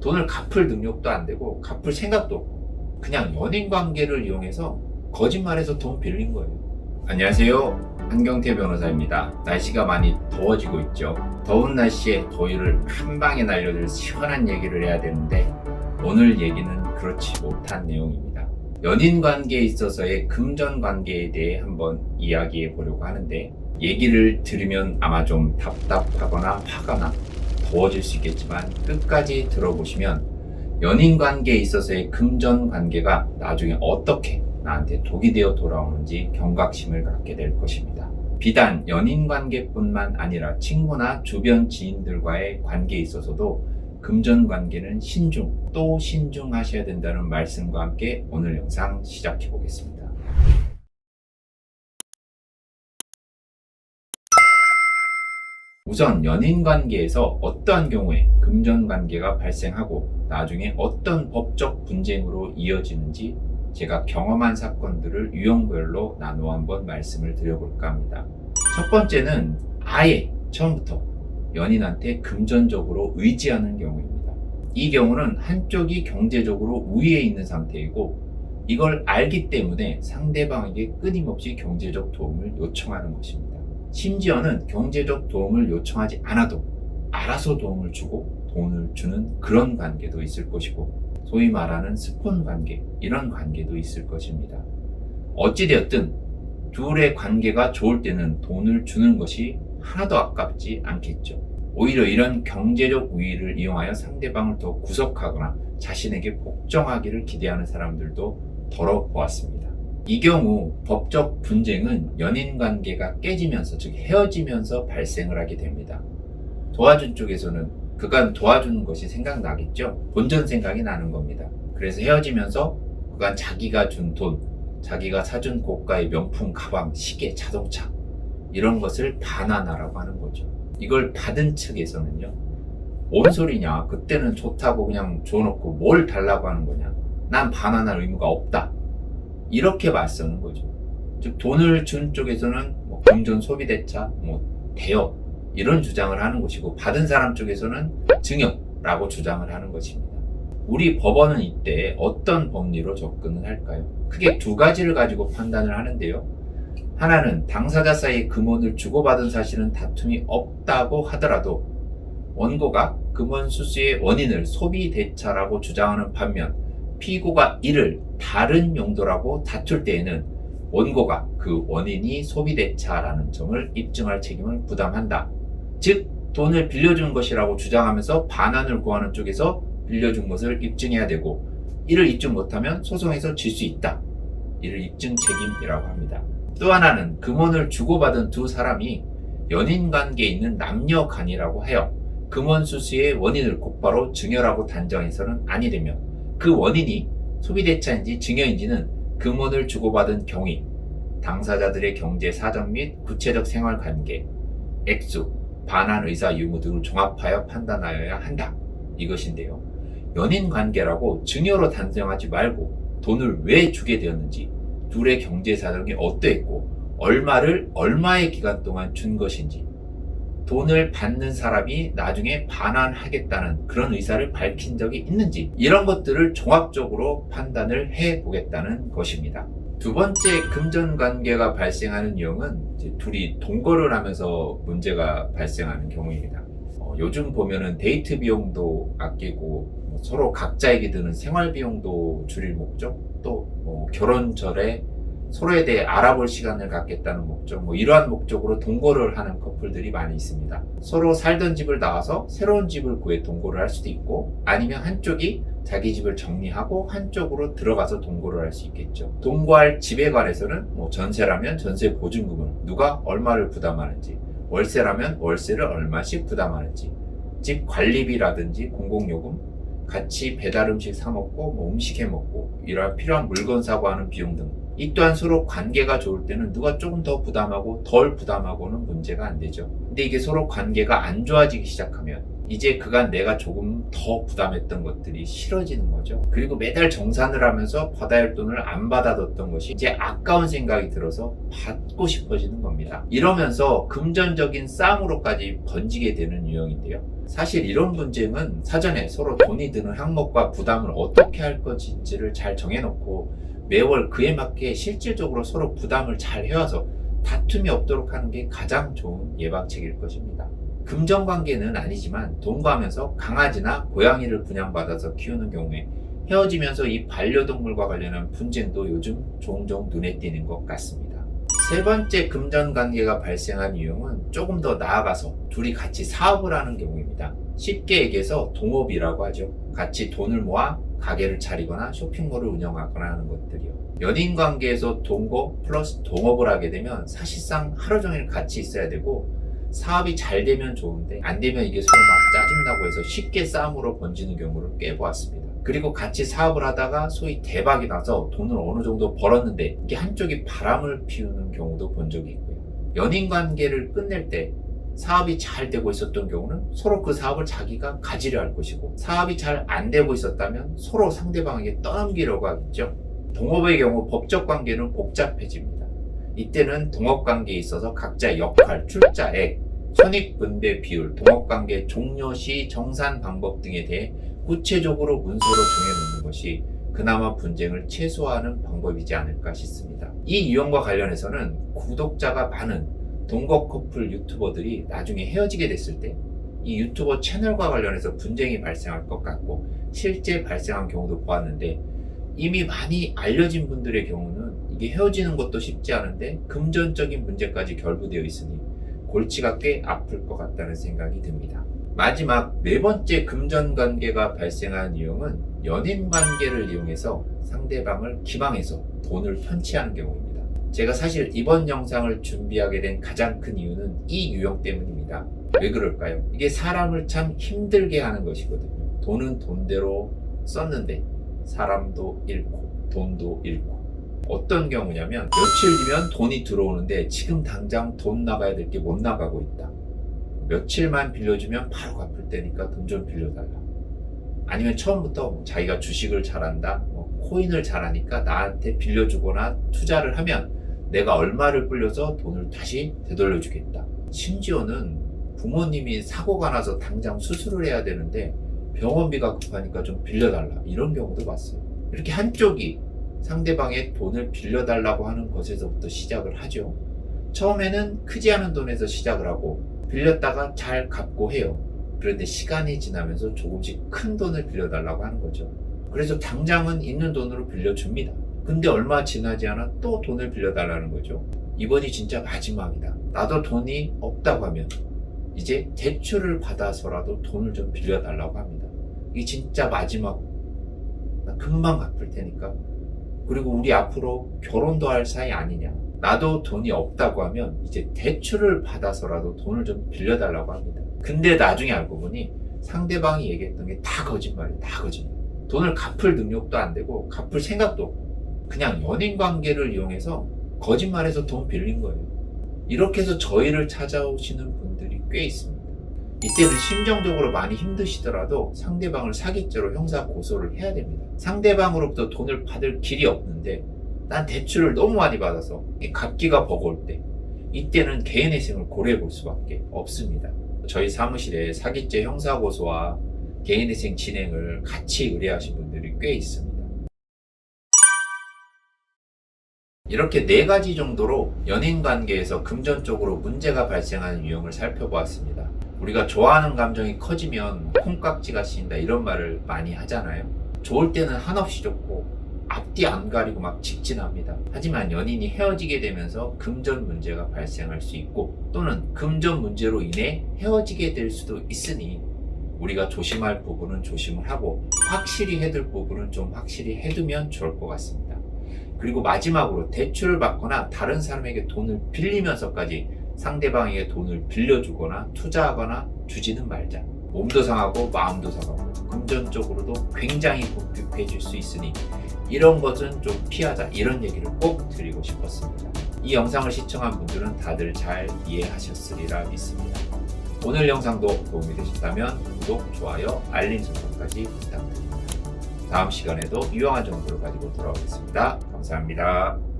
돈을 갚을 능력도 안 되고 갚을 생각도 없고 그냥 연인 관계를 이용해서 거짓말해서 돈 빌린 거예요. 안녕하세요. 한경태 변호사입니다. 날씨가 많이 더워지고 있죠. 더운 날씨에 더위를 한 방에 날려줄 시원한 얘기를 해야 되는데 오늘 얘기는 그렇지 못한 내용입니다. 연인 관계에 있어서의 금전 관계에 대해 한번 이야기해 보려고 하는데 얘기를 들으면 아마 좀 답답하거나 화가 나 더워질 수 있겠지만 끝까지 들어보시면 연인 관계에 있어서의 금전 관계가 나중에 어떻게 나한테 독이 되어 돌아오는지 경각심을 갖게 될 것입니다. 비단 연인 관계뿐만 아니라 친구나 주변 지인들과의 관계에 있어서도 금전 관계는 신중 또 신중하셔야 된다는 말씀과 함께 오늘 영상 시작해 보겠습니다. 우선 연인 관계에서 어떠한 경우에 금전 관계가 발생하고 나중에 어떤 법적 분쟁으로 이어지는지 제가 경험한 사건들을 유형별로 나누어 한번 말씀을 드려볼까 합니다. 첫 번째는 아예 처음부터 연인한테 금전적으로 의지하는 경우입니다. 이 경우는 한쪽이 경제적으로 우위에 있는 상태이고 이걸 알기 때문에 상대방에게 끊임없이 경제적 도움을 요청하는 것입니다. 심지어는 경제적 도움을 요청하지 않아도 알아서 도움을 주고 돈을 주는 그런 관계도 있을 것이고 소위 말하는 스폰 관계, 이런 관계도 있을 것입니다. 어찌되었든 둘의 관계가 좋을 때는 돈을 주는 것이 하나도 아깝지 않겠죠. 오히려 이런 경제적 우위를 이용하여 상대방을 더 구속하거나 자신에게 복종하기를 기대하는 사람들도 더러 보았습니다. 이 경우 법적 분쟁은 연인 관계가 깨지면서, 즉 헤어지면서 발생을 하게 됩니다. 도와준 쪽에서는 그간 도와주는 것이 생각나겠죠. 본전 생각이 나는 겁니다. 그래서 헤어지면서 그간 자기가 준 돈, 자기가 사준 고가의 명품 가방, 시계, 자동차 이런 것을 반환하라고 하는 거죠. 이걸 받은 측에서는요, 뭔 소리냐, 그때는 좋다고 그냥 줘놓고 뭘 달라고 하는 거냐, 난 반환할 의무가 없다, 이렇게 맞서는 거죠. 즉 돈을 준 쪽에서는 금전 소비대차, 대여 이런 주장을 하는 것이고 받은 사람 쪽에서는 증여라고 주장을 하는 것입니다. 우리 법원은 이때 어떤 법리로 접근을 할까요? 크게 두 가지를 가지고 판단을 하는데요. 하나는 당사자 사이에 금원을 주고받은 사실은 다툼이 없다고 하더라도 원고가 금원 수수의 원인을 소비대차라고 주장하는 반면 피고가 이를 다른 용도라고 다툴 때에는 원고가 그 원인이 소비대차라는 점을 입증할 책임을 부담한다. 즉 돈을 빌려준 것이라고 주장하면서 반환을 구하는 쪽에서 빌려준 것을 입증해야 되고 이를 입증 못하면 소송에서 질 수 있다. 이를 입증 책임이라고 합니다. 또 하나는 금원을 주고받은 두 사람이 연인관계에 있는 남녀간이라고 하여 금원 수수의 원인을 곧바로 증여라고 단정해서는 아니 되며 그 원인이 소비대차인지 증여인지는 금원을 주고받은 경위, 당사자들의 경제 사정 및 구체적 생활관계, 액수, 반환 의사 유무 등을 종합하여 판단하여야 한다. 이것인데요. 연인관계라고 증여로 단정하지 말고 돈을 왜 주게 되었는지, 둘의 경제 사정이 어떠했고 얼마를 얼마의 기간 동안 준 것인지, 돈을 받는 사람이 나중에 반환하겠다는 그런 의사를 밝힌 적이 있는지, 이런 것들을 종합적으로 판단을 해보겠다는 것입니다. 두 번째 금전 관계가 발생하는 유형은 둘이 동거를 하면서 문제가 발생하는 경우입니다. 요즘 보면은 데이트 비용도 아끼고 서로 각자에게 드는 생활 비용도 줄일 목적, 또 결혼절에 서로에 대해 알아볼 시간을 갖겠다는 목적, 이러한 목적으로 동거를 하는 커플들이 많이 있습니다. 서로 살던 집을 나와서 새로운 집을 구해 동거를 할 수도 있고, 아니면 한쪽이 자기 집을 정리하고 한쪽으로 들어가서 동거를 할 수 있겠죠. 동거할 집에 관해서는 전세라면 전세 보증금을 누가 얼마를 부담하는지, 월세라면 월세를 얼마씩 부담하는지, 집 관리비라든지 공공요금, 같이 배달 음식 사 먹고 음식 해 먹고 이러한 필요한 물건 사고 하는 비용 등, 이 또한 서로 관계가 좋을 때는 누가 조금 더 부담하고 덜 부담하고는 문제가 안 되죠. 근데 이게 서로 관계가 안 좋아지기 시작하면 이제 그간 내가 조금 더 부담했던 것들이 싫어지는 거죠. 그리고 매달 정산을 하면서 받아야 할 돈을 안 받아뒀던 것이 이제 아까운 생각이 들어서 받고 싶어지는 겁니다. 이러면서 금전적인 싸움으로까지 번지게 되는 유형인데요. 사실 이런 분쟁은 사전에 서로 돈이 드는 항목과 부담을 어떻게 할 것인지를 잘 정해놓고 매월 그에 맞게 실질적으로 서로 부담을 잘 해와서 다툼이 없도록 하는 게 가장 좋은 예방책일 것입니다. 금전관계는 아니지만 동거하면서 강아지나 고양이를 분양받아서 키우는 경우에 헤어지면서 이 반려동물과 관련한 분쟁도 요즘 종종 눈에 띄는 것 같습니다. 세 번째 금전관계가 발생한 유형은 조금 더 나아가서 둘이 같이 사업을 하는 경우입니다. 쉽게 얘기해서 동업이라고 하죠. 같이 돈을 모아 가게를 차리거나 쇼핑몰을 운영하거나 하는 것들이요. 연인 관계에서 동거 플러스 동업을 하게 되면 사실상 하루 종일 같이 있어야 되고 사업이 잘 되면 좋은데 안 되면 이게 서로 막 짜증나고 해서 쉽게 싸움으로 번지는 경우를 꽤 보았습니다. 그리고 같이 사업을 하다가 소위 대박이 나서 돈을 어느 정도 벌었는데 이게 한쪽이 바람을 피우는 경우도 본 적이 있고요. 연인 관계를 끝낼 때 사업이 잘 되고 있었던 경우는 서로 그 사업을 자기가 가지려 할 것이고 사업이 잘 안 되고 있었다면 서로 상대방에게 떠넘기려고 하겠죠. 동업의 경우 법적 관계는 복잡해집니다. 이때는 동업관계에 있어서 각자 역할, 출자액, 손익분배 비율, 동업관계 종료 시 정산 방법 등에 대해 구체적으로 문서로 정해놓는 것이 그나마 분쟁을 최소화하는 방법이지 않을까 싶습니다. 이 유형과 관련해서는 구독자가 많은 동거 커플 유튜버들이 나중에 헤어지게 됐을 때 이 유튜버 채널과 관련해서 분쟁이 발생할 것 같고 실제 발생한 경우도 보았는데 이미 많이 알려진 분들의 경우는 이게 헤어지는 것도 쉽지 않은데 금전적인 문제까지 결부되어 있으니 골치가 꽤 아플 것 같다는 생각이 듭니다. 마지막 네 번째 금전관계가 발생한 유형은 연인관계를 이용해서 상대방을 기망해서 돈을 편취하는 경우입니다. 제가 사실 이번 영상을 준비하게 된 가장 큰 이유는 이 유형 때문입니다. 왜 그럴까요? 이게 사람을 참 힘들게 하는 것이거든요. 돈은 돈대로 썼는데 사람도 잃고 돈도 잃고 어떤 경우냐면 며칠 뒤면 돈이 들어오는데 지금 당장 돈 나가야 될 게 못 나가고 있다. 며칠만 빌려주면 바로 갚을 때니까 돈 좀 빌려달라. 아니면 처음부터 자기가 주식을 잘한다, 코인을 잘하니까 나한테 빌려주거나 투자를 하면 내가 얼마를 불려서 돈을 다시 되돌려주겠다. 심지어는 부모님이 사고가 나서 당장 수술을 해야 되는데 병원비가 급하니까 좀 빌려달라 이런 경우도 봤어요. 이렇게 한쪽이 상대방의 돈을 빌려달라고 하는 것에서부터 시작을 하죠. 처음에는 크지 않은 돈에서 시작을 하고 빌렸다가 잘 갚고 해요. 그런데 시간이 지나면서 조금씩 큰 돈을 빌려달라고 하는 거죠. 그래서 당장은 있는 돈으로 빌려줍니다. 근데 얼마 지나지 않아 또 돈을 빌려달라는 거죠. 이번이 진짜 마지막이다. 나도 돈이 없다고 하면 이제 대출을 받아서라도 돈을 좀 빌려달라고 합니다. 이게 진짜 마지막, 나 금방 갚을 테니까. 그리고 우리 앞으로 결혼도 할 사이 아니냐. 나도 돈이 없다고 하면 이제 대출을 받아서라도 돈을 좀 빌려달라고 합니다. 근데 나중에 알고 보니 상대방이 얘기했던 게 다 거짓말이에요. 다 거짓말. 돈을 갚을 능력도 안 되고 갚을 생각도 없고 그냥 연인 관계를 이용해서 거짓말해서 돈 빌린 거예요. 이렇게 해서 저희를 찾아오시는 분들이 꽤 있습니다. 이때는 심정적으로 많이 힘드시더라도 상대방을 사기죄로 형사 고소를 해야 됩니다. 상대방으로부터 돈을 받을 길이 없는데 난 대출을 너무 많이 받아서 갚기가 버거울 때 이때는 개인회생을 고려해 볼 수밖에 없습니다. 저희 사무실에 사기죄 형사 고소와 개인회생 진행을 같이 의뢰하신 분들이 꽤 있습니다. 이렇게 4가지 정도로 연인관계에서 금전적으로 문제가 발생하는 유형을 살펴보았습니다. 우리가 좋아하는 감정이 커지면 콩깍지가 씌인다 이런 말을 많이 하잖아요. 좋을 때는 한없이 좋고 앞뒤 안 가리고 막 직진합니다. 하지만 연인이 헤어지게 되면서 금전 문제가 발생할 수 있고 또는 금전 문제로 인해 헤어지게 될 수도 있으니 우리가 조심할 부분은 조심을 하고 확실히 해둘 부분은 좀 확실히 해두면 좋을 것 같습니다. 그리고 마지막으로 대출을 받거나 다른 사람에게 돈을 빌리면서까지 상대방에게 돈을 빌려주거나 투자하거나 주지는 말자. 몸도 상하고 마음도 상하고 금전적으로도 굉장히 복잡해질 수 있으니 이런 것은 좀 피하자 이런 얘기를 꼭 드리고 싶었습니다. 이 영상을 시청한 분들은 다들 잘 이해하셨으리라 믿습니다. 오늘 영상도 도움이 되셨다면 구독, 좋아요, 알림 설정까지 부탁드립니다. 다음 시간에도 유용한 정보를 가지고 돌아오겠습니다. 감사합니다.